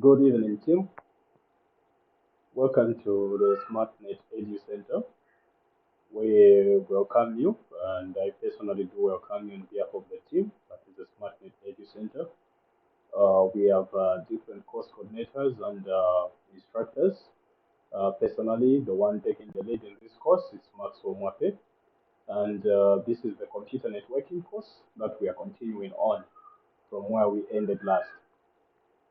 Good evening, team. Welcome to the SmartNet Edu Center. We welcome you, and I personally do welcome you on behalf of the team that is the SmartNet Edu Center. We have different course coordinators and instructors. Personally, the one taking the lead in this course is Maxwell Mwape, and this is the computer networking course that we are continuing on from where we ended last.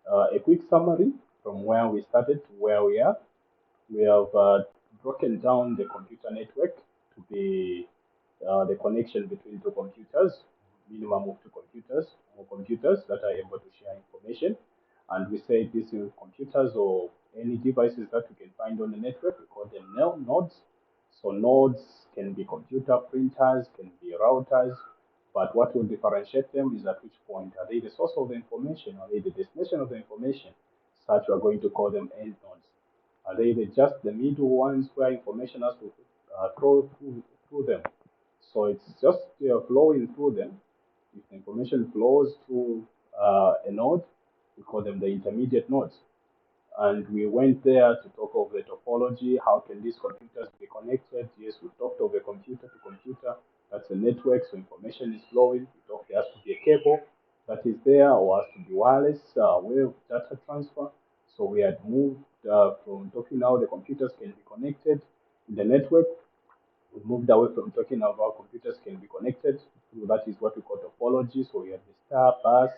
A quick summary from where we started to where we are. We have broken down the computer network to be the connection between two computers, minimum of two computers or computers that are able to share information. And we say these computers or any devices that we can find on the network, we call them nodes. So nodes can be computer printers, can be routers, but what will differentiate them is at which point are they the source of the information, are they the destination of the information? Such we are going to call them end nodes. Are they just the middle ones where information has to flow through them? So it's just flowing through them. If the information flows through a node, we call them the intermediate nodes. And we went there to talk of the topology. How can these computers be connected? Yes, we talked of a computer to computer. That's a network, so information is flowing. We talked there has to be a cable that is there, or has to be wireless way of data transfer. So we had moved from talking how the computers can be connected in the network. We moved away from talking about computers can be connected. So that is what we call topology. So we have the star bus.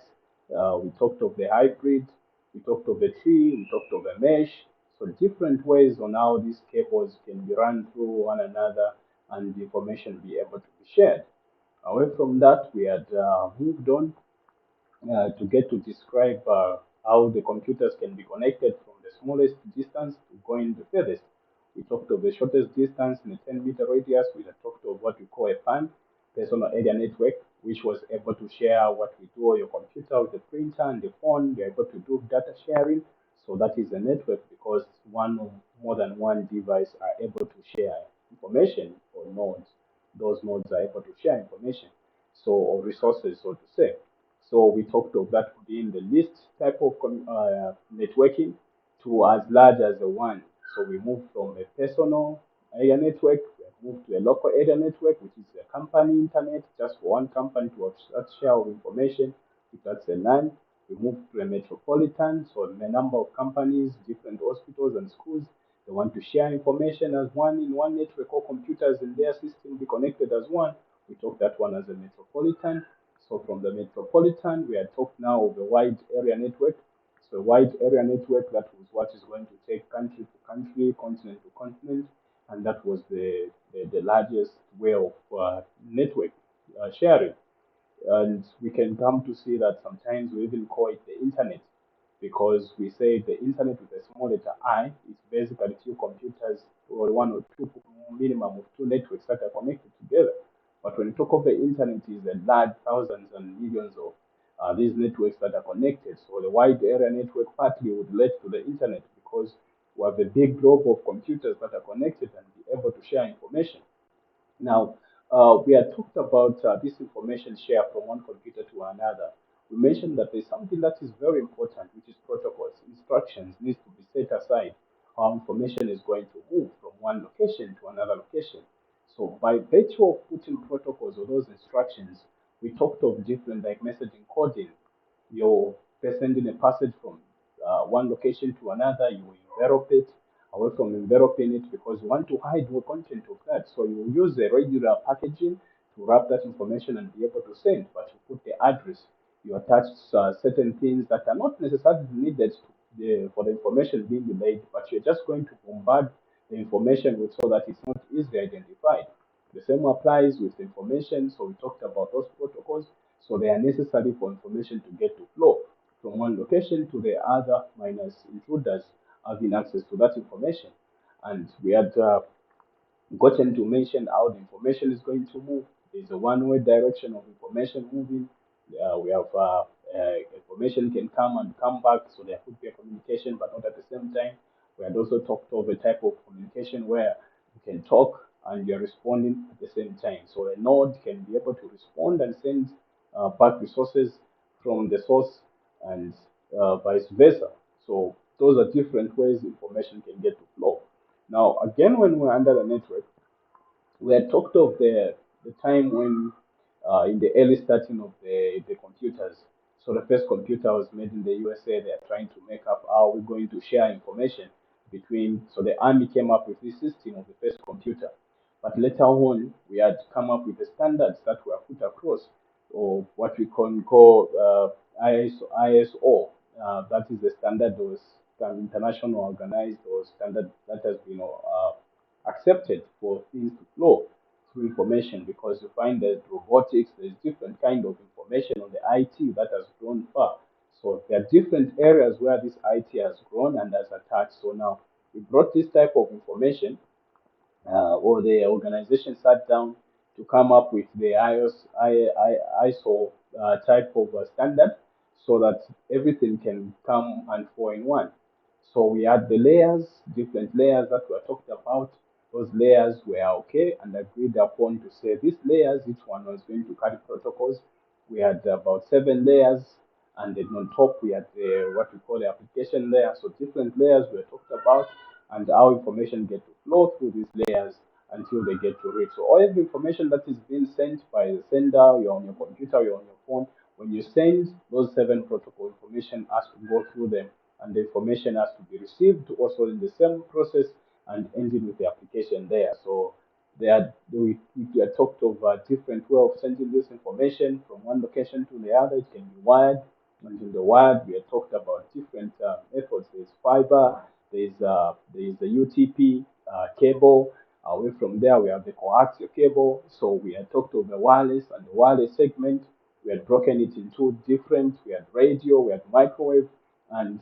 We talked of the hybrid. We talked of the tree. We talked of the mesh. So different ways on how these cables can be run through one another and the information be able to be shared. Away from that, we had moved on to get to describe how the computers can be connected from the smallest distance to going the furthest. We talked of the shortest distance in a 10-meter radius. We had talked of what we call a PAN, personal area network, which was able to share what we do on your computer with the printer and the phone. You're able to do data sharing. So that is a network because one or more than one device are able to share information or nodes. Those nodes are able to share information, so or resources, so to say. So we talked of that being the least type of networking to as large as the one. So we moved from a personal area network, we have moved to a local area network, which is a company internet, just for one company to have share of information, if that's a LAN. We moved to a metropolitan, so a number of companies, different hospitals and schools, they want to share information as one in one network, or computers in their system be connected as one. We took that one as a metropolitan. So from the metropolitan, we are talking now of a wide area network. So a wide area network, that was what is going to take country to country, continent to continent, and that was the largest way of network sharing. And we can come to see that sometimes we even call it the internet because we say the internet with a small letter I is basically two computers or one or two minimum of two networks that are connected together. But when you talk of the internet, is a large thousands and millions of these networks that are connected. So the wide area network partly would relate to the internet because we have a big group of computers that are connected and be able to share information. Now, we had talked about this information share from one computer to another. We mentioned that there's something that is very important, which is protocols. Instructions needs to be set aside. How information is going to move from one location to another location. So by virtue of putting protocols or those instructions, we talked of different like messaging coding. You're sending a passage from one location to another, you envelope it away from enveloping it because you want to hide the content of that. So you use the regular packaging to wrap that information and be able to send, but you put the address. You attach certain things that are not necessarily needed for the information being relayed, but you're just going to bombard the information with so that it's not easily identified. The same applies with information. So we talked about those protocols. So they are necessary for information to get to flow from one location to the other, minus intruders having access to that information. And we had gotten to mention how the information is going to move. There's a one-way direction of information moving. We have information can come and come back, so there could be a communication, but not at the same time. We had also talked of a type of communication where you can talk and you're responding at the same time. So a node can be able to respond and send back resources from the source and vice versa. So those are different ways information can get to flow. Now, again, when we're under the network, we had talked of the time when, in the early starting of the computers, so the first computer was made in the USA. They are trying to make up how we're going to share information between. So the army came up with this system of the first computer. But later on, we had come up with the standards that were put across, or what we can call ISO. That is the standard that was an international organized or standard that has been accepted for things to flow through information, because you find that robotics, there's different kind of information on the IT that has grown far. So there are different areas where this IT has grown and has attached. So now we brought this type of information, or the organization sat down to come up with the ISO type of standard, so that everything can come and fall in one. So we had the layers, different layers that were talked about. Those layers were okay and agreed upon to say these layers, each one was going to carry protocols. We had about 7 layers, and then on top we had what we call the application layer. So different layers were talked about, and how information get to flow through these layers until they get to read. So all the information that is being sent by the sender, you're on your computer, you're on your phone, when you send those 7 protocol, information has to go through them, and the information has to be received also in the same process and ending with the application there. So we are talked of a different way of sending this information from one location to the other. It can be wired, and in the wired we have talked about different methods. There's fiber, there's the UTP cable. Away from there, we have the coaxial cable. So we had talked of the wireless and the wireless segment. We had broken it into different. We had radio, we had microwave, and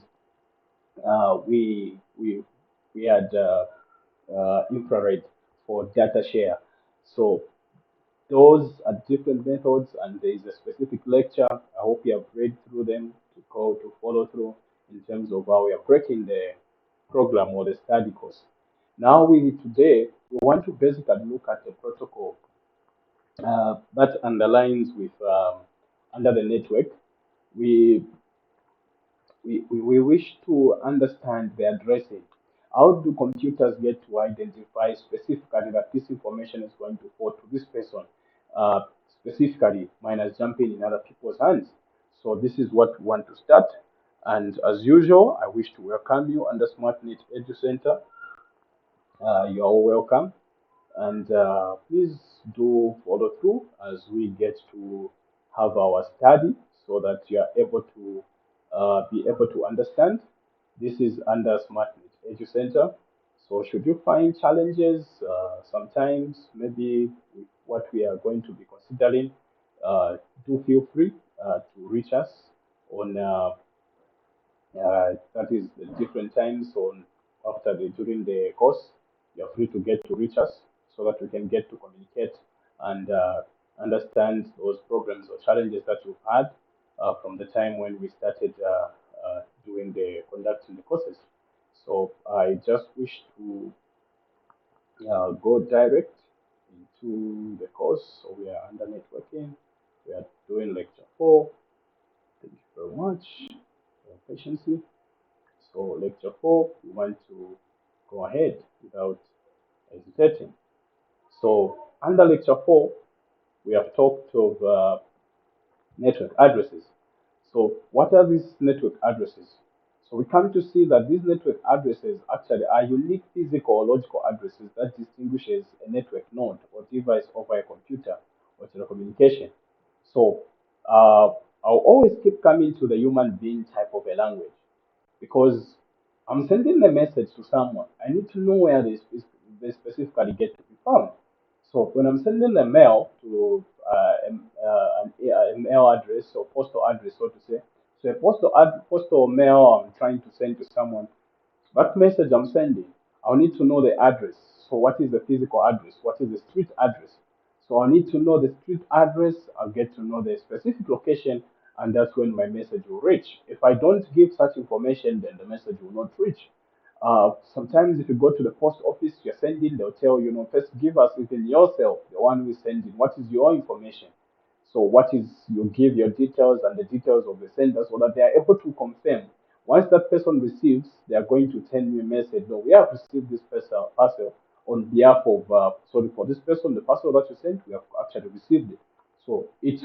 we had infrared for data share. So those are different methods, and there is a specific lecture. I hope you have read through them to follow through in terms of how we are breaking the program or the study course. Now today we want to basically look at the protocol that underlines with under the network. We we wish to understand the addressing. How do computers get to identify specifically that this information is going to fall to this person, uh, specifically minus jumping in other people's hands? So this is what we want to start. And as usual, I wish to welcome you under SmartNet Edu Center. You're all welcome. And please do follow through as we get to have our study, so that you are able to be able to understand. This is under SmartNet Edu Center. So should you find challenges, sometimes maybe with what we are going to be considering, do feel free to reach us on that is the different times on after the during the course. You're free to get to reach us, so that we can get to communicate and understand those problems or challenges that you've had from the time when we started doing the conducting the courses. So I just wish to go direct into the course. So we are under networking. We are doing lecture 4. Thank you very much for your patience. So lecture 4, we want to go ahead without hesitating. So under lecture 4, we have talked of network addresses. So what are these network addresses? So we come to see that these network addresses actually are unique physical or logical addresses that distinguishes a network node or device over a computer or telecommunication. So I'll always keep coming to the human being type of a language, because I'm sending a message to someone. I need to know where they specifically get to be found. So when I'm sending a mail to a mail address or postal address, so to say, so a postal mail I'm trying to send to someone, what message I'm sending, I'll need to know the address. So what is the physical address? What is the street address? So I need to know the street address. I'll get to know the specific location, and that's when my message will reach. If I don't give such information, then the message will not reach. Sometimes if you go to the post office, you're sending, they'll tell you, first give us even yourself, the one who is sending, what is your information? So what is, you give your details and the details of the sender, so that they are able to confirm Once that person receives, they are going to send me a message. No, we have received this parcel on behalf of, sorry, for this person, the parcel that you sent, we have actually received it. So it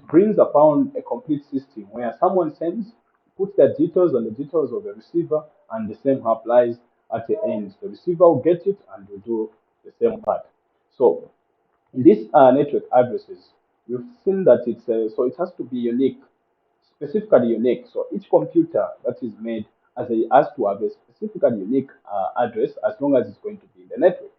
brings upon a complete system where someone sends, puts their details and the details of the receiver, and the same applies at the end. The receiver will get it and will do the same part. So in these network addresses, we've seen that so it has to be unique, specifically unique. So each computer that is made has to have a specifically unique address as long as it's going to be in the network.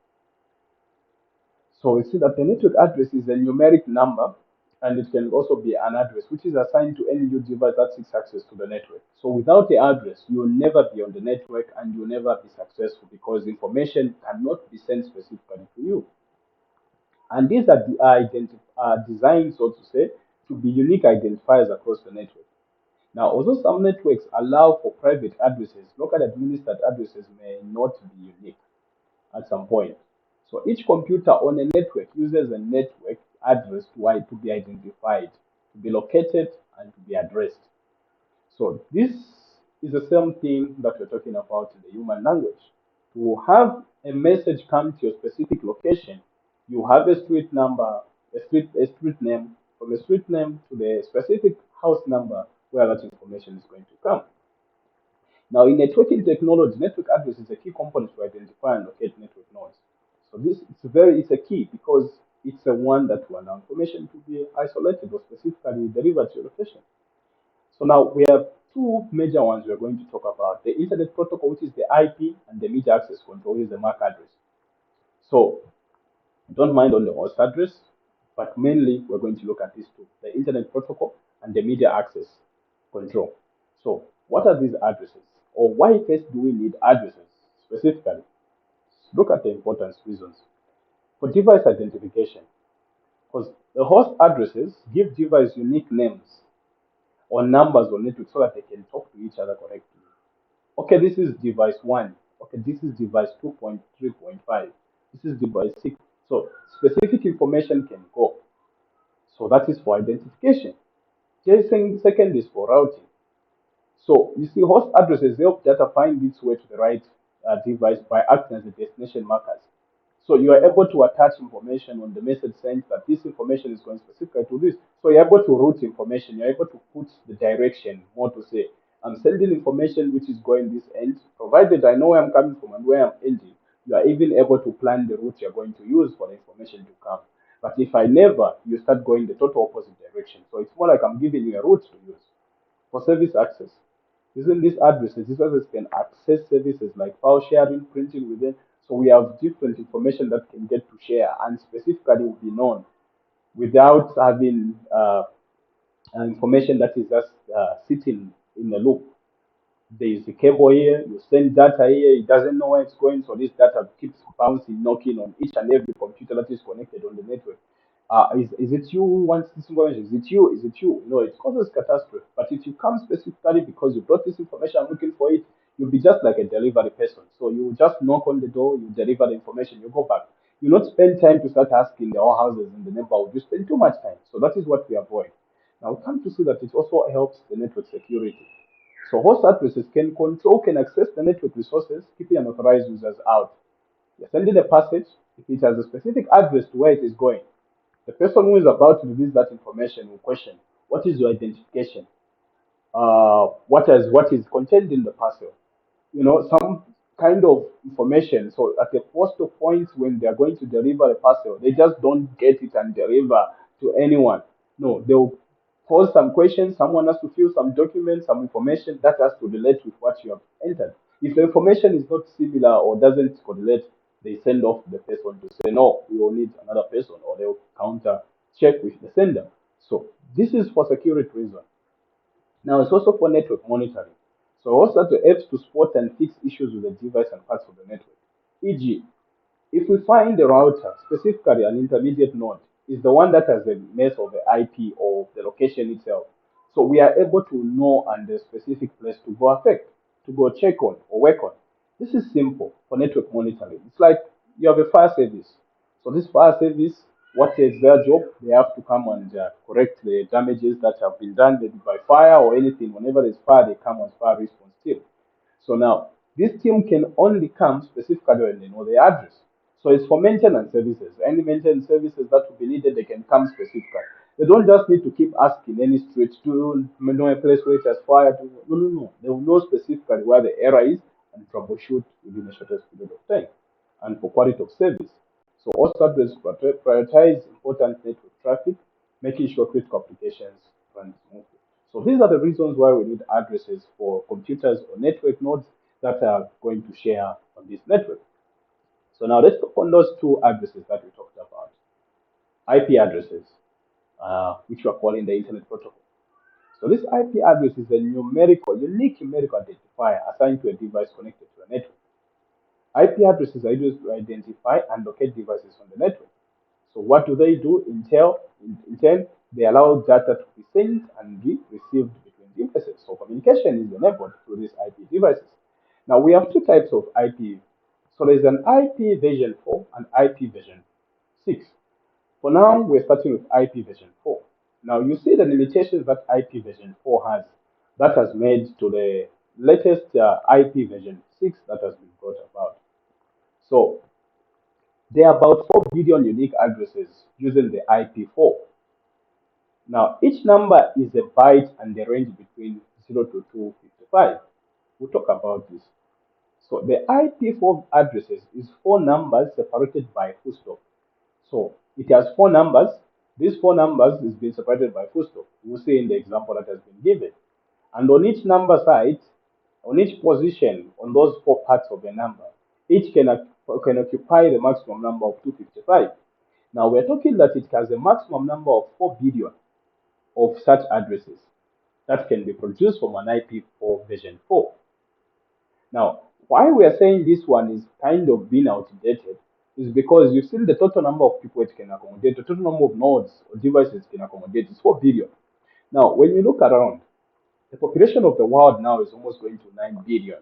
So we see that the network address is a numeric number, and it can also be an address which is assigned to any new device that seeks access to the network. So without the address, you will never be on the network and you'll never be successful because information cannot be sent specifically to you. And these are designed, so to say, to be unique identifiers across the network. Now, although some networks allow for private addresses, local administered addresses may not be unique at some point. So each computer on a network uses a network address to be identified, to be located, and to be addressed. So this is the same thing that we're talking about in the human language. To have a message come to your specific location, you have a street number, a street name, from a street name to the specific house number where that information is going to come. Now, in networking technology, network address is a key component to identify and locate network nodes. So this it's a key because it's a one that will allow information to be isolated or specifically delivered to your location. So now we have two major ones we're going to talk about: the Internet Protocol, which is the IP, and the Media Access Control, which is the MAC address. So don't mind on the host address, but mainly we're going to look at these two: the Internet Protocol and the Media Access Control. So what are these addresses? Or why first do we need addresses specifically? Look at the importance reasons. For device identification, because the host addresses give device unique names or numbers or network so that they can talk to each other correctly. Okay, this is device 1. Okay, this is device 2.3.5. This is device 6. So specific information can go. So that is for identification. Second is for routing. So you see, host addresses help data find its way to the right device by acting as the destination markers. So you are able to attach information on the message sent that this information is going specifically to this. So you're able to route information. You're able to put the direction, more to say, I'm sending information which is going this end, provided I know where I'm coming from and where I'm ending. You are even able to plan the route you're going to use for the information to come. But if I never, you start going the total opposite direction. So it's more like I'm giving you a route to use. For service access, using these addresses can access services like file sharing, printing within. So we have different information that can get to share and specifically will be known without having information that is just sitting in a loop. There is a cable here, you send data here, it doesn't know where it's going, so this data keeps bouncing, knocking on each and every computer that is connected on the network. Is it you who wants this information? Is it you? Is it you? No, it causes catastrophe. But if you come specifically because you brought this information, I'm looking for it, you'll be just like a delivery person. So you just knock on the door, you deliver the information, you go back. You not spend time to start asking the all houses in the neighborhood. You spend too much time. So that is what we avoid. Now, we come to see that it also helps the network security. So host addresses can access the network resources, keeping unauthorized users out. You're sending a package, if it has a specific address to where it is going, the person who is about to release that information will question, what is your identification? What is contained in the parcel? Some kind of information. So at the first point when they are going to deliver the parcel, they just don't get it and deliver to anyone. No, they'll pose some questions. Someone has to fill some documents, some information that has to relate with what you have entered. If the information is not similar or doesn't correlate, they send off the person to say, no, we will need another person, or they'll counter check with the sender. So this is for security reasons. Now, it's also for network monitoring. So also to help to spot and fix issues with the device and parts of the network. E.g., if we find the router, specifically an intermediate node, is the one that has a mess of the IP or the location itself. So we are able to know and the specific place to go affect, to go check on or work on. This is simple for network monitoring. It's like you have a fire service. So this fire service What is their job? They have to come and correct the damages that have been done, maybe by fire or anything. Whenever there's fire, they come as fire response team. So now, this team can only come specifically when they know the address. So it's for maintenance services. Any maintenance services that will be needed, they can come specifically. They don't just need to keep asking any street to know a place where it has fire. No, no, no. They will know specifically where the error is and troubleshoot within the shortest period of time and for quality of service. So also address prioritize important network traffic, making sure critical applications run smoothly. So these are the reasons why we need addresses for computers or network nodes that are going to share on this network. So now let's talk on those two addresses that we talked about. IP addresses, which we are calling the Internet Protocol. So this IP address is a unique numerical identifier assigned to a device connected to a network. IP addresses are used to identify and locate devices on the network. So what do they do? In turn, they allow data to be sent and be received between devices. So communication is enabled through these IP devices. Now we have two types of IP. So there's an IP version 4 and IP version 6. For now, we're starting with IP version 4. Now you see the limitations that IP version 4 has, that has made to the latest IP version 6 that has been brought about. So there are about 4 billion unique addresses using the IP4. Now, each number is a byte and they range between 0 to 255. We'll talk about this. So the IP4 addresses is 4 numbers separated by full stop. So it has 4 numbers. These 4 numbers is being separated by full stop. We'll see in the example that has been given. And on each number side, on each position on those 4 parts of the number, each can occupy the maximum number of 255. Now we're talking that it has a maximum number of 4 billion of such addresses that can be produced from an IP4 version 4. Now, why we are saying this one is kind of being outdated is because you've seen the total number of people it can accommodate, the total number of nodes or devices it can accommodate is 4 billion. Now, when you look around, the population of the world now is almost going to 9 billion.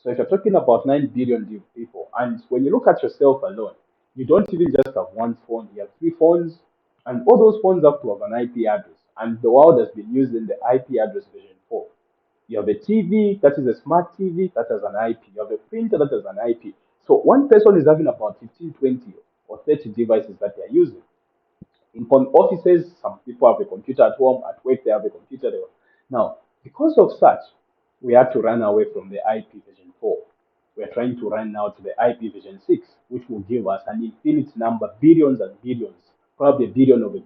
So if you're talking about 9 billion people, and when you look at yourself alone, you don't even just have one phone, you have 3 phones, and all those phones have to have an IP address. And the world has been using the IP address version 4. You have a TV that is a smart TV that has an IP. You have a printer that has an IP. So one person is having about 15, 20, or 30 devices that they are using. In offices, some people have a computer at home. At work, they have a computer there. Now, because of such, we had to run away from the IP version 4. We are trying to run now to the IP version 6, which will give us an infinite number, billions and billions, probably a billion of a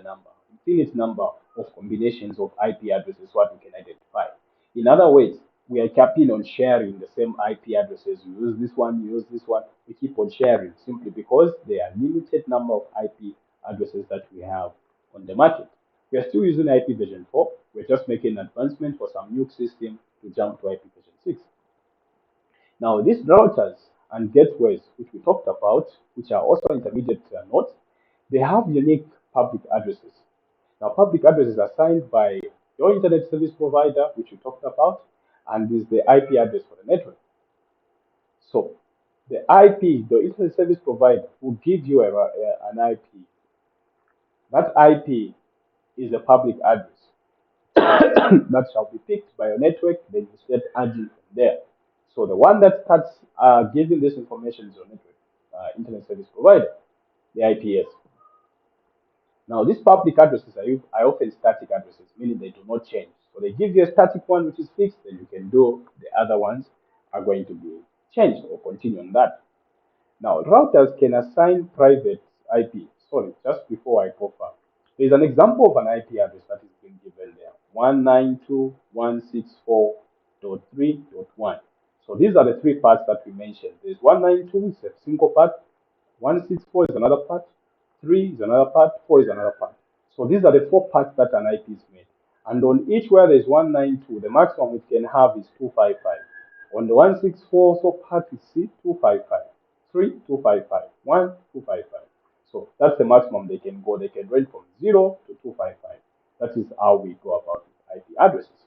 number, infinite number of combinations of IP addresses, what we can identify. In other words, we are keeping on sharing the same IP addresses. You use this one, you use this one. We keep on sharing simply because there are limited number of IP addresses that we have on the market. We are still using IP version 4. We're just making an advancement for some new system to jump to IP version 6. Now, these routers and gateways, which we talked about, which are also intermediate nodes, they have unique public addresses. Now, public addresses are assigned by your internet service provider, which we talked about, and is the IP address for the network. So, the IP, the internet service provider, will give you an IP. That IP is a public address that shall be picked by your network, then you start adding from there. So the one that starts giving this information is your network, internet service provider, the IPS. Now, these public addresses are often static addresses, meaning they do not change. So they give you a static one which is fixed, then you can do the other ones are going to be changed or continue on that. Now, routers can assign private IP. Sorry, just before I go far, there's an example of an IP address that is being given there 192.164.3.1. So these are the 3 parts that we mentioned. There's 192 is a single part, 164 is another part, 3 is another part, 4 is another part. So these are the 4 parts that an IP is made. And on each where there's 192, the maximum it can have is 255. On the 164, so part is C, 255. 3, 255. 1, 255. So that's the maximum they can go. They can range from 0 to 255. That is how we go about IP addresses.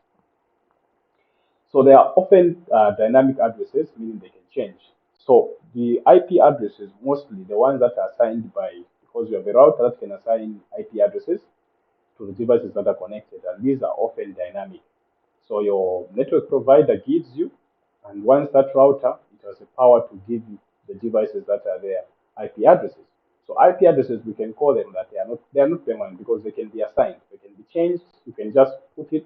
So they are often dynamic addresses, meaning they can change. So the IP addresses, mostly the ones that are assigned by because you have a router that can assign IP addresses to the devices that are connected, and these are often dynamic. So your network provider gives you, and once that router, it has the power to give you the devices that are there IP addresses. So IP addresses, we can call them that they are not permanent because they can be assigned, they can be changed. You can just put it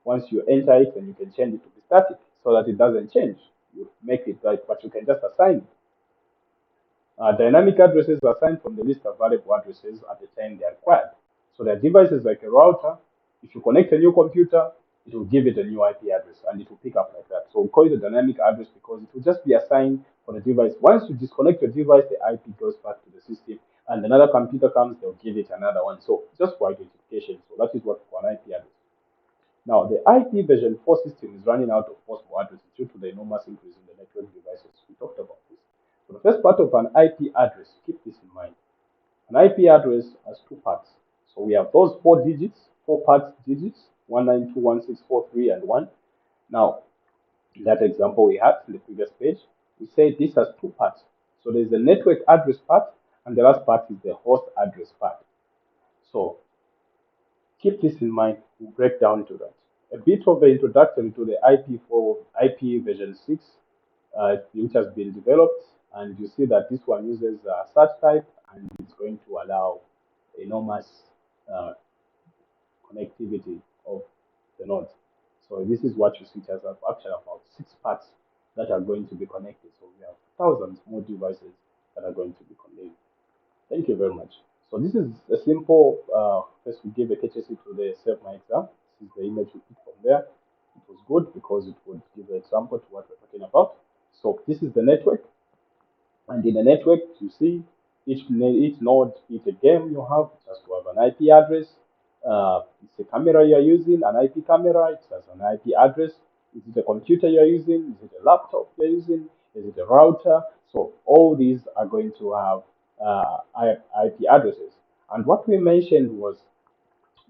once you enter it, and you can change it to be static so that it doesn't change. You make it right, but you can just assign it. Dynamic addresses are assigned from the list of variable addresses at the time they are required. So there are devices like a router. If you connect a new computer, it will give it a new IP address and it will pick up like that. So we call it a dynamic address because it will just be assigned for the device. Once you disconnect your device, the IP goes back to the system and another computer comes, they'll give it another one. So just for identification. So that is what we call an IP address. Now, the IP version 4 system is running out of possible addresses due to the enormous increase in the network devices. We talked about this. So the first part of an IP address, keep this in mind. An IP address has two parts. So we have those four digits, four parts digits, 192.168.3 and 1. Now, in that example we had in the previous page, we say this has two parts. So there's the network address part, and the last part is the host address part. So keep this in mind. We'll break down to that. A bit of an introduction to the IP for IP version 6, which has been developed, and you see that this one uses search type, and it's going to allow enormous uh, connectivity of the nodes. So this is what you see. It has actually about 6 parts that are going to be connected. So we have thousands more devices that are going to be connected. Thank you very much. So this is a simple, first we give a courtesy to the Save My Exam. This is the image we picked from there. It was good because it would give an example to what we're talking about. So this is the network. And in the network, you see each node, each game you have, it has to have an IP address. It's a camera you're using, an IP camera, it has an IP address. Is it a computer you're using? Is it a laptop you're using? Is it a router? So all these are going to have IP addresses. And what we mentioned was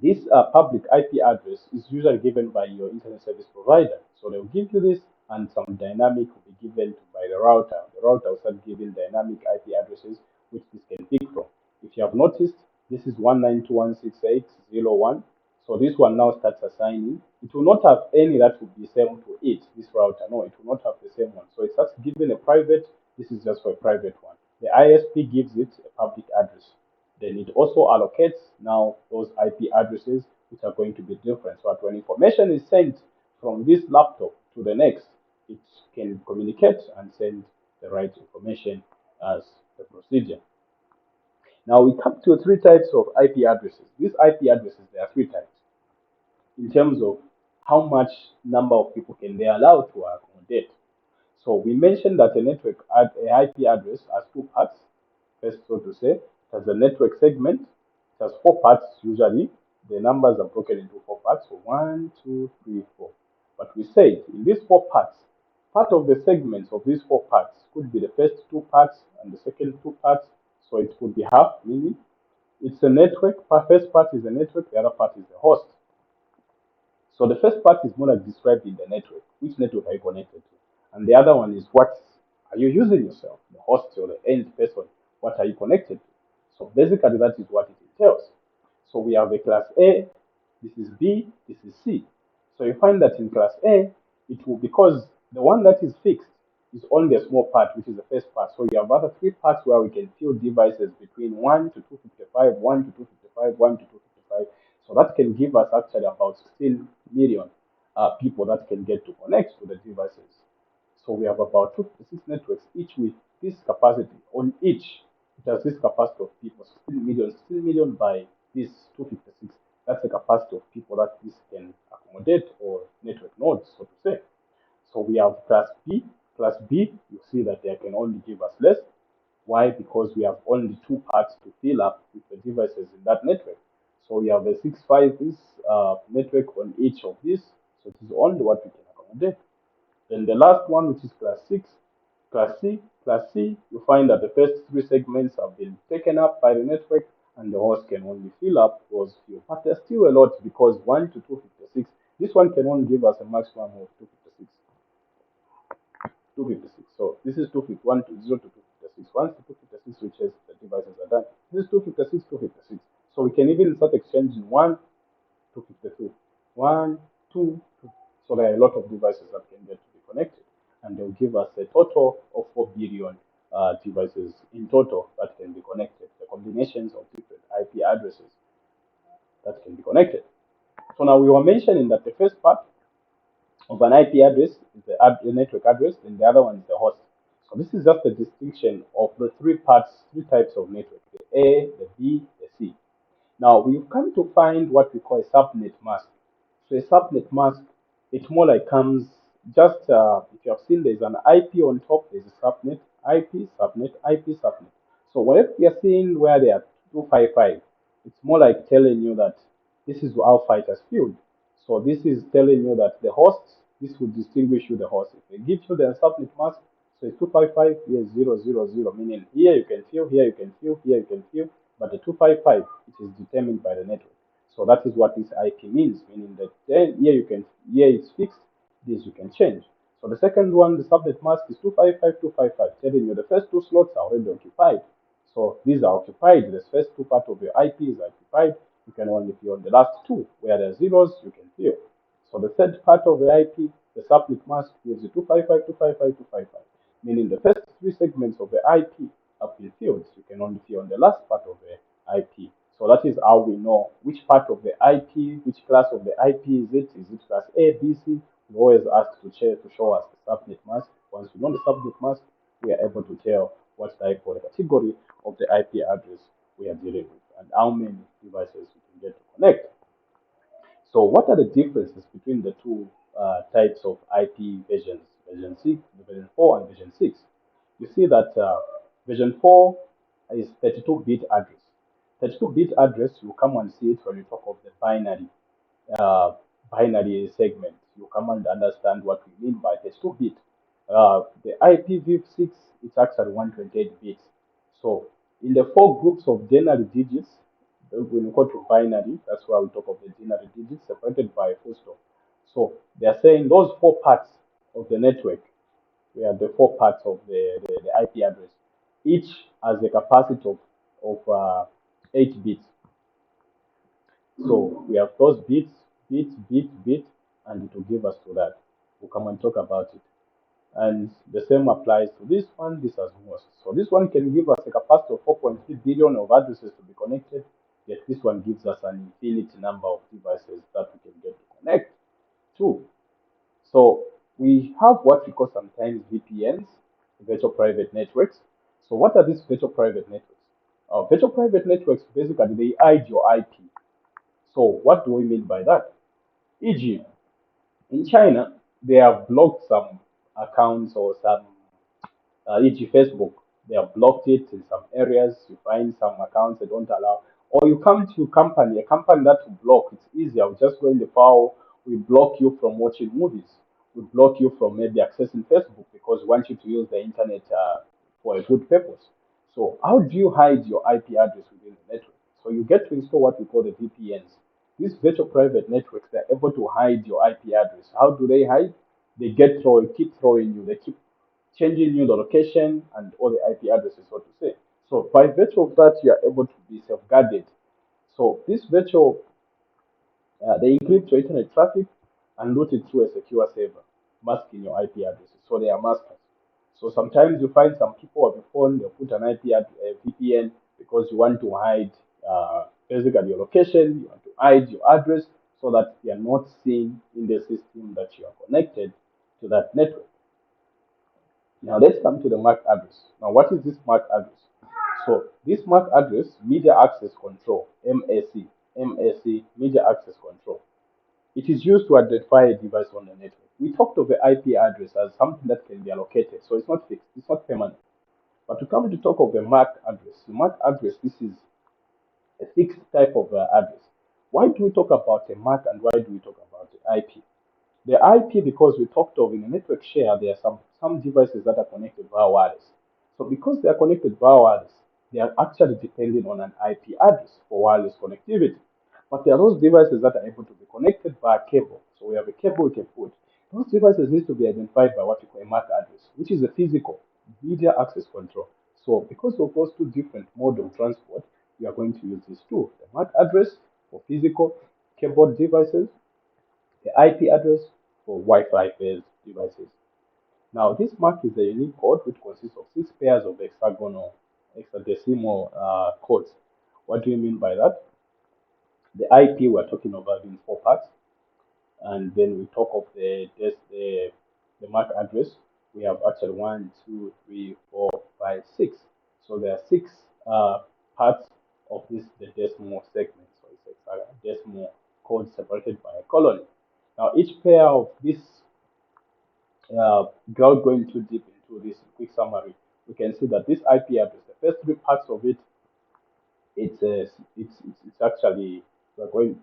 this public IP address is usually given by your internet service provider. So they'll give you this, and some dynamic will be given by the router. The router will start giving dynamic IP addresses, which this can pick from. If you have noticed, this is 192.168.0.1. So this one now starts assigning. It will not have any that will be same to it, this router. No, it will not have the same one. So it starts giving a private. This is just for a private one. The ISP gives it a public address. Then it also allocates now those IP addresses which are going to be different. So that when information is sent from this laptop to the next, it can communicate and send the right information as the procedure. Now we come to 3 types of IP addresses. These IP addresses, there are 3 types in terms of how much number of people can they allow to accommodate. So we mentioned that a network a IP address has 2 parts. First, so to say, it has a network segment. It has 4 parts usually. The numbers are broken into 4 parts. So 1, 2, 3, 4. But we said in these 4 parts, part of the segments of these 4 parts could be the first 2 parts and the second 2 parts. So it could be half, meaning it's a network. First part is the network, the other part is the host. So the first part is more like described in the network. Which network are you connected to? And the other one is what are you using yourself, the host or the end person? What are you connected to? So basically, that is what it entails. So we have a class A, this is B, this is C. So you find that in class A, it will, because the one that is fixed is only a small part, which is the first part. So you have other 3 parts where we can fill devices between 1 to 255, 1 to 255, 1 to 255. So that can give us actually about 16 million people that can get to connect to the devices. So we have about 256 networks, each with this capacity. On each, it has this capacity of people, 16 million by this 256. That's the capacity of people that this can accommodate, or network nodes, so to say. So we have class B. Class B, you see that they can only give us less. Why? Because we have only 2 parts to fill up with the devices in that network. So we have a 6.5 network on each of these. So it is only what we can accommodate. Then the last one, which is class 6, class C, you find that the first 3 segments have been taken up by the network, and the host can only fill up those few. But there's still a lot, because 1 to 256, this one can only give us a maximum of 256. 256. So this is 251 to 0 to 256. 256. Once the 256 reaches, the devices are done. This is 256, 256. So we can even start exchanging 252, 2. So there are a lot of devices that can get to be connected, and they'll give us a total of 4 billion devices in total that can be connected. The combinations of different IP addresses that can be connected. So now we were mentioning that the first part of an IP address is the network address, and the other one is the host. So this is just a distinction of the three types of network: the A, the B, the C. Now we've come to find what we call a subnet mask. So a subnet mask, it more like comes just if you have seen there's an IP on top, there's a subnet, IP, subnet, IP, subnet. So whatever you're seeing where there are 255, it's more like telling you that this is how fighters feel. So this is telling you that the hosts, this will distinguish you the host. If they give you the subnet mask, so it's 255, here is 000, meaning here you can feel, here you can feel, here you can feel, but the 255, it is determined by the network. So that is what this IP means, meaning that then here you can, here it's fixed, this you can change. So the second one, the subnet mask is 255, 255, telling you the first two slots are already occupied. So these are occupied. The first two parts of your IP is occupied. You can only fill the last two. Where there are zeros, you can fill. So the third part of the IP, the subnet mask, gives you 255, 255, 255, meaning the first three segments of the IP have been filled. You can only fill on the last part of the IP. So that is how we know which part of the IP, which class of the IP is it? Is it class A, B, C? We always ask to show us the subnet mask. Once we know the subnet mask, we are able to tell what type or the category of the IP address we are dealing with and how many devices we can get to connect. So what are the differences between the two types of IP versions, version 6, version 4, and version 6? You see that version 4 is 32-bit address. 32-bit address, you come and see it when you talk of the uh, binary segment. You come and understand what we mean by 32-bit. The IPv6 is actually 128 bits. So in the four groups of binary digits, when we go to binary, that's why we talk of the binary digits separated by a full stop. So they are saying those four parts of the network, where the four parts of the IP address, each has a capacity of 8 bits. So we have those bit, and it will give us to that. We'll come and talk about it. And the same applies to this one, this as most. So this one can give us a capacity of 4.3 billion of addresses to be connected, yet this one gives us an infinite number of devices that we can get to connect to. So we have what we call sometimes VPNs, virtual private networks. So what are these virtual private networks? Virtual private networks, basically, they hide your IP. So what do we mean by that? E.g., in China, they have blocked some accounts or some e.g. Facebook, they have blocked it in some areas. You find some accounts they don't allow. Or you come to a company that will block. It's easier. We just go in the file. We block you from watching movies. We block you from maybe accessing Facebook because we want you to use the internet for a good purpose. So how do you hide your IP address within the network? So you get to install what we call the VPNs. These virtual private networks, they're able to hide your IP address. How do they hide? They keep throwing you. They keep changing you the location and all the IP addresses, so to say. So by virtue of that, you are able to be safeguarded. So this virtual, they encrypt your internet traffic and route it through a secure server, masking your IP addresses. So they are maskers. So sometimes you find some people on the phone, they put an IP VPN because you want to hide basically your location, you want to hide your address so that they are not seen in the system that you are connected to that network. Now let's come to the MAC address. Now what is this MAC address? So this MAC address, Media Access Control, MAC, Media Access Control. It is used to identify a device on the network. We talked of the IP address as something that can be allocated, so it's not fixed, it's not permanent. But to come to talk of the MAC address, this is a fixed type of address. Why do we talk about a MAC and why do we talk about the IP? The IP, because we talked of in a network share, there are some devices that are connected via wireless. So because they are connected via wireless, they are actually depending on an IP address for wireless connectivity. But there are those devices that are able to be connected via cable. So we have a cable we can put. Those devices need to be identified by what we call a MAC address, which is a physical media access control. So because of those two different modes of transport, we are going to use these two: the MAC address for physical keyboard devices, the IP address for Wi-Fi based devices. Now, this MAC is a unique code which consists of 6 pairs of hexadecimal codes. What do you mean by that? The IP we're talking about in 4 parts, and then we talk of the MAC address. We have actually 1, 2, 3, 4, 5, 6. So there are 6 parts of this the decimal segment. So it's a decimal code separated by a colon. Now each pair of this, without going too deep into this quick summary, we can see that this IP address, the first 3 parts of it, it's actually we're going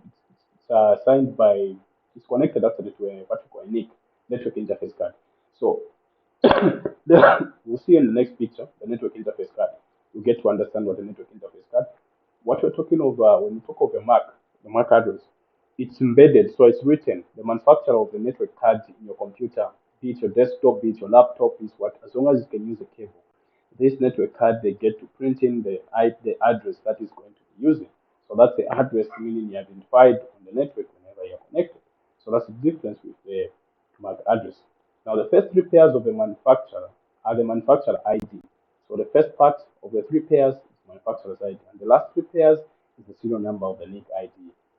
it's signed by it's connected actually to a what we call a NIC, network interface card. So we'll see in the next picture the network interface card. You get to understand what the network interface card. What we're talking of when we talk of the MAC address, it's embedded, so it's written. The manufacturer of the network card in your computer, be it your desktop, be it your laptop, is what as long as you can use a cable. This network card they get to print in the address that is going to be using. So that's the address meaning you identified on the network whenever you're connected. So that's the difference with the MAC address. Now the first 3 pairs of the manufacturer are the manufacturer ID. So the first part of the 3 pairs is manufacturer's ID, and the last 3 pairs is the serial number of the NIC ID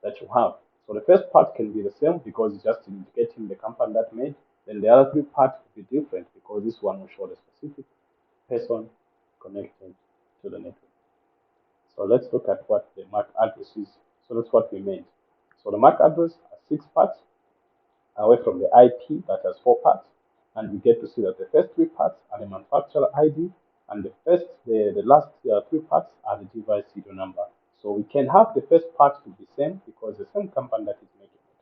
that you have. So the first part can be the same because it's just indicating the company that made. Then the other 3 parts will be different because this one will show the specific person connected to the network. So let's look at what the MAC address is. So that's what we meant. So the MAC address has 6 parts away from the IP that has 4 parts. And we get to see that the first 3 parts are the manufacturer ID, and the last 3 parts are the device serial number. So we can have the first part to be same because the same company that is making it.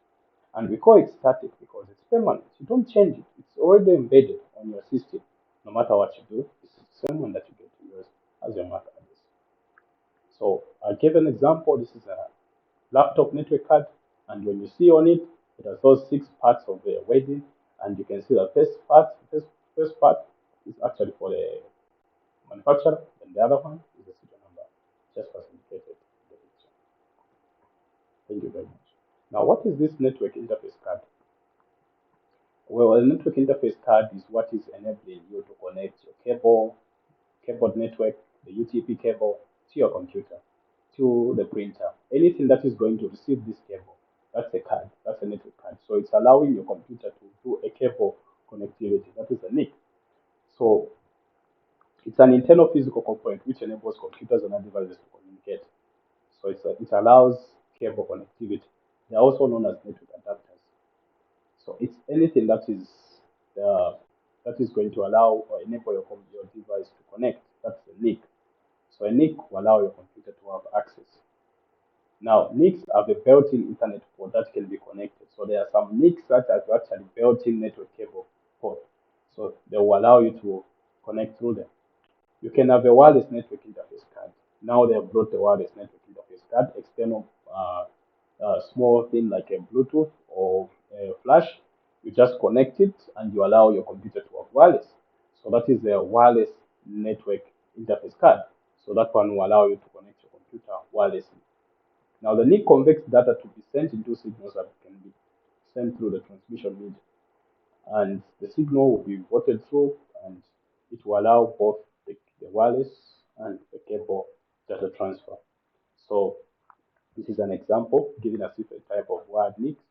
And we call it static because it's permanent. You don't change it. It's already embedded on your system. No matter what you do, it's the same one that you get to use as your MAC address. So I'll give an example. This is a laptop network card, and when you see on it, it has those 6 parts of the wedding, and you can see the first part is actually for the manufacturer, and the other one is the serial number, just as indicated in the picture. Thank you very much. Now, what is this network interface card? Well, a network interface card is what is enabling you to connect your keyboard network, the UTP cable, to your computer, to the printer. Anything that is going to receive this cable, that's a card, that's a network card. So it's allowing your computer to do a cable connectivity, that is a NIC. So it's an internal physical component which enables computers and other devices to communicate. So it allows cable connectivity. They are also known as network adapters. So it's anything uh, that is going to allow or enable your device to connect. That's the NIC. So a NIC will allow your computer to have access. Now, NICs have a built-in Ethernet port that can be connected. So there are some NICs that have actually built-in network cable port. So they will allow you to connect through them. You can have a wireless network interface card. Now they have brought the wireless network interface card, external small thing like a Bluetooth or a flash. You just connect it and you allow your computer to have wireless. So that is a wireless network interface card. So that one will allow you to connect your computer wirelessly. Now the NIC converts data to be sent into signals that can be sent through the transmission medium. And the signal will be routed through and it will allow both the wireless and the cable data transfer. So this is an example giving us different type of wired NICs.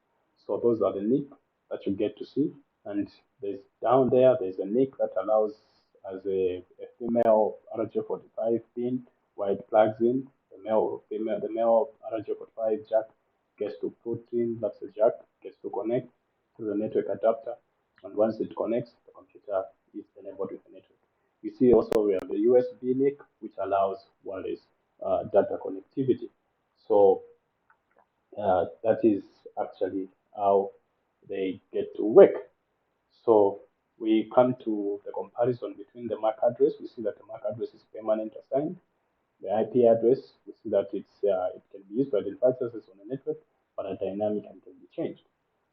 So those are the NIC that you get to see. And there's down there's a NIC that allows as a female RJ45 pin where it plugs in. The male RJ45 jack gets to put in, that's the jack, gets to connect to the network adapter. And once it connects, the computer is enabled with the network. You see also we have the USB NIC, which allows wireless data connectivity. So that is actually how they get to work. So we come to the comparison between the MAC address. We see that the MAC address is permanent assigned. The IP address, we see that it can be used to identify accesses on the network, but are dynamic and can be changed.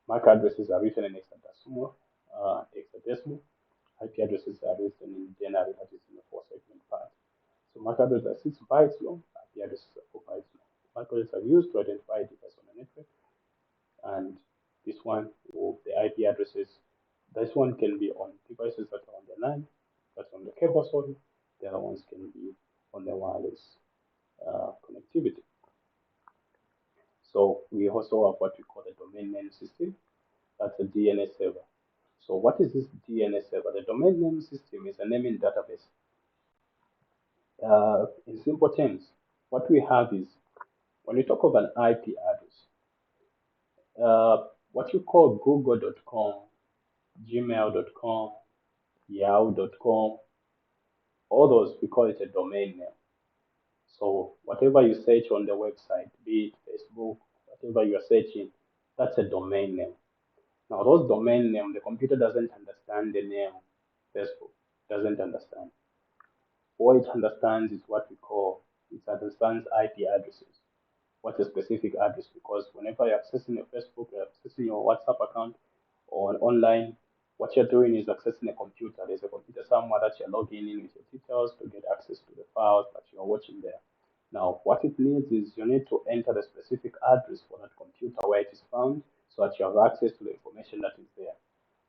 MAC addresses are written in hexadecimal. IP addresses are written in binary, that is in the 4-segment part. So MAC addresses are 6 bytes long, IP addresses are 4 bytes long. MAC addresses are used to identify a device on the network, and this one, the IP addresses, this one can be on devices that are on the line, that's on the cable, sorry. The other ones can be on the wireless connectivity. So we also have what we call the domain name system. That's a DNS server. So what is this DNS server? The domain name system is a naming database. In simple terms, what we have is when you talk of an IP address, what you call google.com, gmail.com, yahoo.com, all those, we call it a domain name. So whatever you search on the website, be it Facebook, whatever you're searching, that's a domain name. Now those domain name, the computer doesn't understand the name Facebook, doesn't understand. All it understands is what we call, it understands IP addresses. What's a specific address? Because whenever you're accessing your Facebook, you're accessing your WhatsApp account or online, what you're doing is accessing a computer. There's a computer somewhere that you're logging in with your details to get access to the files that you're watching there. Now, what it needs is you need to enter the specific address for that computer where it is found so that you have access to the information that is there.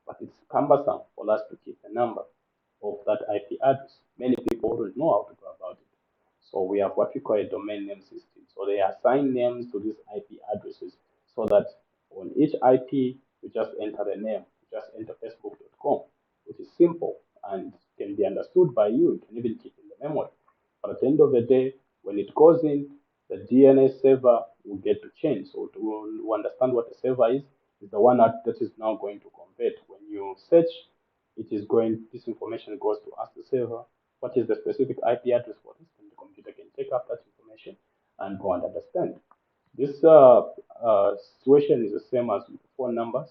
But it's cumbersome for us to keep the number of that IP address. Many people don't know how to go about it. So we have what we call a domain name system. So they assign names to these IP addresses so that on each IP, you just enter the name, you just enter facebook.com, which is simple and can be understood by you. You can even keep in the memory. But at the end of the day, when it goes in, the DNS server will get to change. So to understand what the server is the one that is now going to convert. When you search, it is going, this information goes to ask the server, what is the specific IP address for this? And the computer can take up that information and go and understand. This situation is the same as with phone numbers.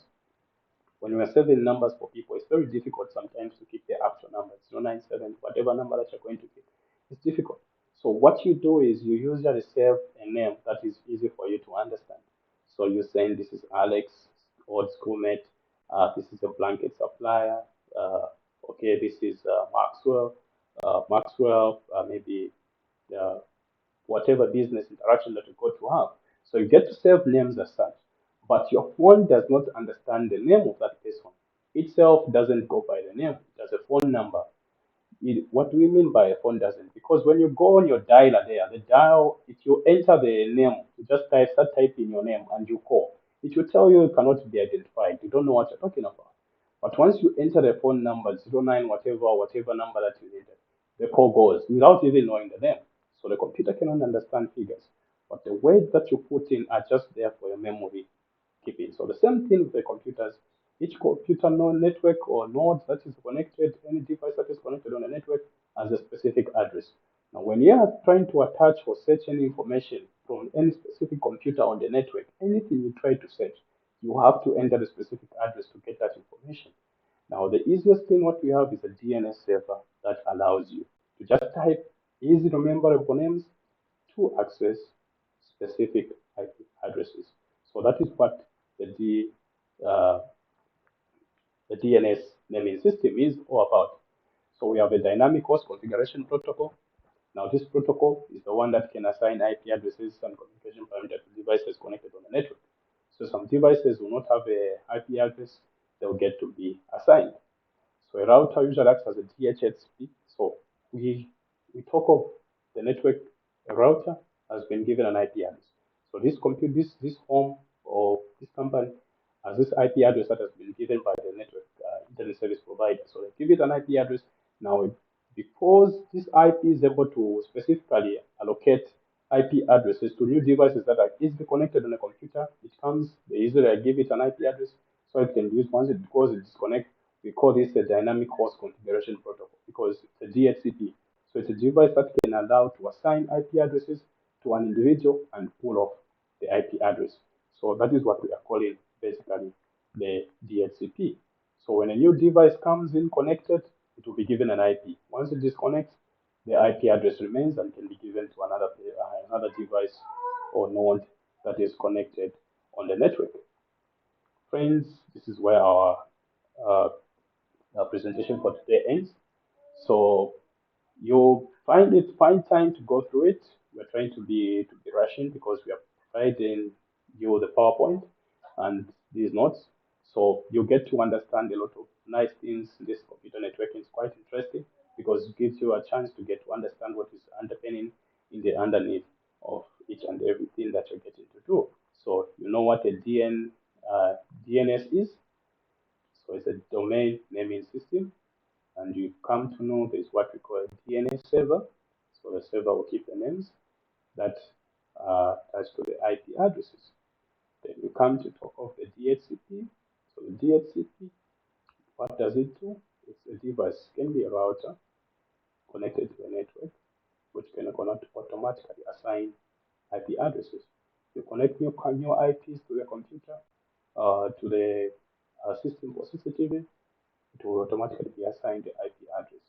When we are saving numbers for people, it's very difficult sometimes to keep the actual number. 097, whatever number that you're going to keep. It's difficult. So what you do is you usually save a name that is easy for you to understand. So you're saying this is Alex, old schoolmate, this is a blanket supplier, okay, this is Maxwell, maybe whatever business interaction that you go to have. So you get to save names as such, but your phone does not understand the name of that person. Itself doesn't go by the name, it has a phone number. What do we mean by a phone doesn't? Because when you go on your dialer there, the dial, if you enter the name, you just start typing your name and you call, it will tell you it cannot be identified. You don't know what you're talking about. But once you enter the phone number, 09, whatever number that you needed, the call goes without even knowing the name. So the computer cannot understand figures. But the words that you put in are just there for your memory keeping. So the same thing with the computers. Each computer node network or node that is connected, any device that is connected on a network has a specific address. Now, when you are trying to attach or search any information from any specific computer on the network, anything you try to search, you have to enter the specific address to get that information. Now, the easiest thing what we have is a DNS server that allows you to just type easy to memorable names to access specific IP addresses. So that is what the, uh, the DNS naming system is all about. So we have a dynamic host configuration protocol. Now this protocol is the one that can assign IP addresses and communication parameters to devices connected on the network. So some devices will not have a IP address, they'll get to be assigned. So a router usually acts as a DHCP. So we talk of the network, a router has been given an IP address. So this home or this company has this IP address that has been given by the network internet service provider. So they give it an IP address. Now, because this IP is able to specifically allocate IP addresses to new devices that are easily connected on a computer, it comes, they easily give it an IP address so it can use once it goes, it disconnects. We call this a dynamic host configuration protocol because it's a DHCP. So it's a device that can allow to assign IP addresses to an individual and pull off the IP address. So that is what we are calling basically the DHCP. So when a new device comes in connected, it will be given an IP. Once it disconnects, the IP address remains and can be given to another device or node that is connected on the network. Friends, this is where our presentation for today ends. So you'll find find time to go through it. We're trying to be rushing because we are providing you the PowerPoint and these notes. So you get to understand a lot of nice things. This computer networking is quite interesting because it gives you a chance to get to understand what is underpinning in the underneath of each and everything that you're getting to do. So you know what a DNS is. So it's a domain naming system, and you come to know there's what we call a DNS server. So the server will keep the names that are attached to the IP addresses. Then you come to talk of the DHCP. So the DHCP, what does it do? It's a device, can be a router connected to a network, which can automatically assign IP addresses. You connect new IPs to the computer, to the system for CCTV, it will automatically be assigned the IP address.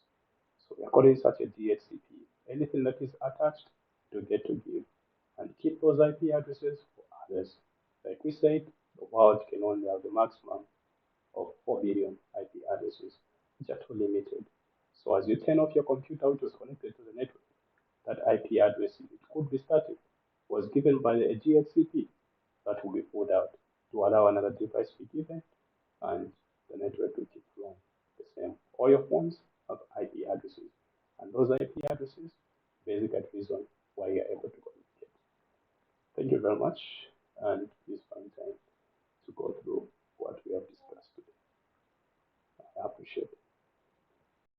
So according to such a DHCP, anything that is attached, it will get to give and keep those IP addresses for others. Like we said, the world can only have the maximum of 4 billion IP addresses, which are too limited. So as you turn off your computer which was connected to the network, that IP address, it could be static, was given by the DHCP that will be pulled out to allow another device to be given and the network will keep flowing the same. All your phones have IP addresses, and those IP addresses, basic reason why you're able to communicate. Thank you very much, and please find time to go through what we have discussed today. I appreciate it.